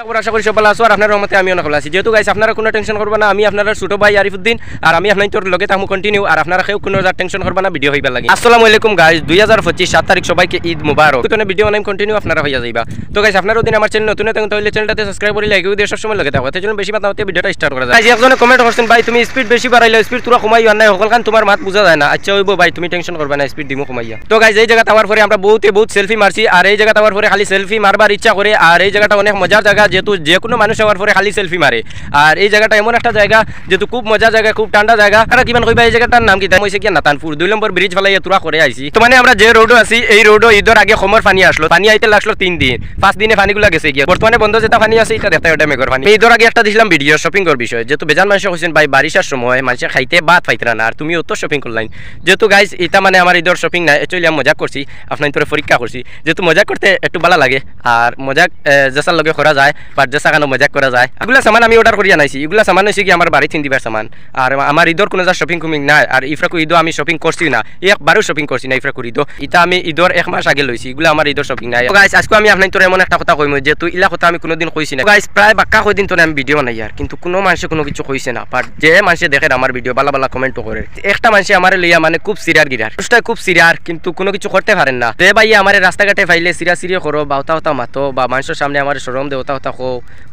খবর আশা করি সব ভালো আছো আর আপনার রহমতে আমিও ভালো আছি। যেহেতু গাইস আপনারা কোনো টেনশন করবে না, আমি আপনার ছোট ভাই আরিফুদ্দিন আর আমি আপনার তোর লগে থাকবো কন্টিনিউ, আর আপনারা কেউ কোনো টেনশন করবে না, ভিডিও হইবার লাগে। আসসালামু আলাইকুম গাইস, 2025 7 তারিখ সবাইকে ঈদ মুবারক। তো ভিডিও নাম কন্টিনিউ আপনারা হইয়া যাইবা। তো গাইস আপনারা দিন আমার চ্যানেল নতুন থাকেন তাহলে চ্যানেলটাতে সাবস্ক্রাইব করে লাইক দিয়ে সব সময় লগে থাকো। তাই জন্য বেশি কথা হতে ভিডিওটা স্টার্ট করা যায়। গাইস একজনে কমেন্ট করছেন ভাই তুমি স্পিড বেশি বাড়াইলে স্পিড তোরা কমাইও না, সকল কান তোমার মাত বুঝা যায় না। আচ্ছা হইবো ভাই, তুমি টেনশন করবে না, স্পিড দিমু কমাইয়া। তো গাইস এই জায়গা তাওয়ার পরে আমরা বহুত সেলফি মারছি, আর এই জায়গা তাওয়ার পরে খালি সেলফি মারবার ইচ্ছা করে। আর এই জায়গাটা অনেক মজার জায়গা, যেহেতু যে কোনো মানুষ হওয়ার পরে খালি সেলফি মারে। আর এই জায়গাটা এমন একটা জায়গা যেহেতু খুব মজার জায়গা, খুব ঠান্ডা জায়গা। আর কিমান কইবা এই জায়গাটার নাম কি? তাই হইছে কি নাতানপুর 2 নম্বর ব্রিজ ফেলাইয়া তুরা করে আইছি। তো মানে আমরা যে রোডও আছি এই রোডও ঈদের আগে সমর পানি আসলো, পানি আইতে লাগলো 3 দিন, 5 দিনে পানিগুলা গেছে গিয়া। বর্তমানে বন্ধ যেটা পানি আছে এটা দেখতে ওটা মেঘর পানি। ঈদের আগে একটা দিছিলাম ভিডিও শপিং করার বিষয়, যেহেতু বেজান মানুষ কইছেন ভাই বারিশার সময় মানুষ খাইতে ভাত পাইতরা না, আর তুমিও তো শপিং করলাইন। যেহেতু গাইস এটা মানে আমার ঈদের শপিং না, একচুয়ালি মজা করছি, আপনার তোরে পরীক্ষা করছি। যেহেতু মজা করতে একটু ভালো লাগে আর মজা যেসার লগে করা যায় বা যেসা কেন মজা করা যায়, এগুলা সামান আমি অর্ডার করি আনাইছি। এগুলা সামান হয়েছে কি আমার বাড়ি দিবার সামান। আর আমার ঈদের কোনো যা শপিং কুমিং নাই, আর ইফরাকু ঈদও আমি শপিং করছি না, একবারও শপিং করছি না ইফরাকুর ঈদও। এটা আমি ঈদের 1 মাস আগে লইছি, এগুলো আমার ঈদের শপিং নাই। গাইস আজকে আমি আপনার তোর এমন একটা কথা কইম যেহেতু ইলা কথা আমি কোনোদিন কইছি না। গাইস প্রায় বাক্কা কয়দিন তো আমি ভিডিও বানাই, আর কিন্তু কোনো মানুষে কোনো কিছু কইছে না। বাট যে মানুষে দেখে আমার ভিডিও বালা বালা কমেন্টও করে। একটা মানুষে আমার লইয়া মানে খুব সিরিয়ার গিরার, খুব সিরিয়ার, কিন্তু কোনো কিছু করতে পারেন না। যে ভাই আমার রাস্তাঘাটে ফাইলে সিরিয়া সিরিয়া করো বা হতা হতা মাতো বা মানুষের সামনে আমার সরম দে হতা হতা কো,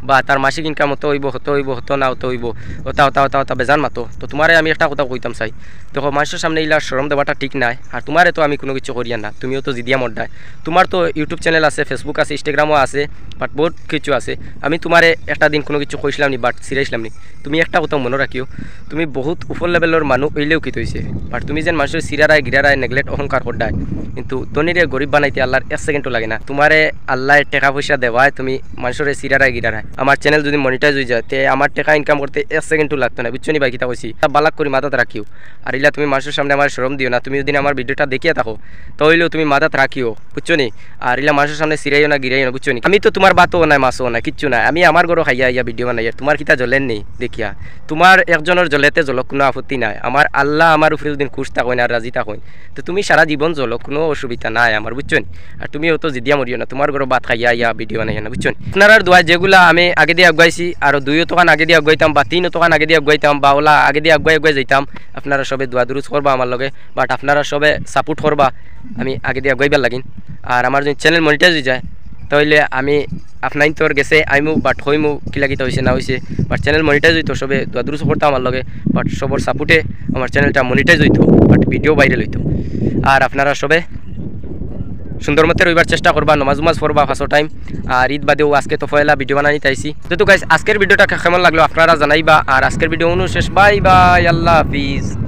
বা তার মাসিক ইনকাম হতো হইব হতো হইব হতো না হতো হইব হতা হতা হতা হতা বেজান মাতো। তো তোমারে আমি একটা কথা কইতাম চাই, দেখো মানুষের সামনে ইলা সরম দেওয়াটা ঠিক নাই। আর তোমারে তো আমি কোনো কিছু করিয়া না, তুমিও তো জিদিয়া মড্ডায়। তোমার তো ইউটিউব চ্যানেল আছে, ফেসবুক আছে, ইনস্টাগ্রামও আছে, বাট বহুত কিছু আছে। আমি তোমারে একটা দিন কোনো কিছু কইছিলাম নি, বাট সিরিয়াসলাম নি। তুমি একটা কথা মনে রাখিও, তুমি বহুত উপর লেভেলের মানুষ হইলেও কি হয়েছে, বাট তুমি যেন মানুষের সিরারায় গিরারায় নেগলেক্ট অহংকার করডায়, কিন্তু ধনীরে গরিব বানাইতে আল্লাহর 1 সেকেন্ডও লাগে না। তোমারে আল্লাহ টাকা পয়সা দেওয়ায় তুমি মানুষের সিরারায় গিরারায়। আমার চ্যানেল যদি মনিটাইজ হয়ে যায় তে আমার টাকা ইনকাম করতে 1 সেকেন্ডও লাগতো না, বুঝছো নি ভাই? কিতা কইছি বালাক করি মাথাত রাখিও। আর ইলা তুমি মানুষের সামনে আমার শরম দিও না। তুমি যদি আমার ভিডিওটা দেখিয়ে থাকো তাহলেও তুমি মাথাত রাখিও, বুঝছো নি? আর ইলা মানুষের সামনে সিরাইও না গিরাইও না, বুঝছো নি? আমি তো তোমার বাতও নাই মাছও না, কিচ্ছু না। আমি আমার ঘরও খাইয়া ইয়া ভিডিও বানাই, তোমার কিতা জ্বলেন নেই দেখিয়া। তোমার একজনের জ্বলেতে জ্বলক, কোনো আপত্তি নাই। আমার আল্লাহ আমার উপরে যদি খুশ থাকেন আর রাজি থাকেন তো তুমি সারা জীবন জ্বলক, কোনো অসুবিধা নাই আমার, বুঝছো নি? আর তুমিও তো জিদিয়া মরিও না, তোমার ঘরে ভাত খাইয়া ইয়া ভিডিও বানাই না, বুঝছো নি? আপনার দোয়া যেগুলা আমি আগে দিয়ে আগুয়াইছি, আর 2 তখন আগে দিয়ে আগুয়াইতাম বা 3 তখন আগে দিয়ে আগুয়াইতাম বা ওলা আগে দিয়ে আগুয়াই যাইতাম। আপনারা সবে দোয়া দুরুজ করবা আমার লগে, বাট আপনারা সবে সাপোর্ট করবা আমি আগে দিয়ে আগুয়াইবার লাগিন। আর আমার যদি চ্যানেল মনিটাইজ হয়ে যায় তাহলে আমি আপনার তোর গেছে আইমু, বাট হইমু কিলাকিতা হয়েছে না হয়েছে, বাট চ্যানেল মনিটাইজ হইতো, সবে দোয়া দুরুজ করতাম আমার লগে, বাট সবর সাপোর্টে আমার চ্যানেলটা মনিটাইজ হইতো, বাট ভিডিও ভাইরাল হইতো। আর আপনারা সবে সুন্দর মতো রইবার চেষ্টা করবা, নমাজ উমাজ পড়বা ফার্স্ট টাইম। আর ঈদ বাদেও আজকে তো পয়লা ভিডিও বানাই তাইছি। তো গাইস আজকের ভিডিওটা কেমন লাগলো আপনারা জানাইবা। আর আজকের ভিডিও অনু শেষ, বাই বাই, আল্লাহ হাফিজ।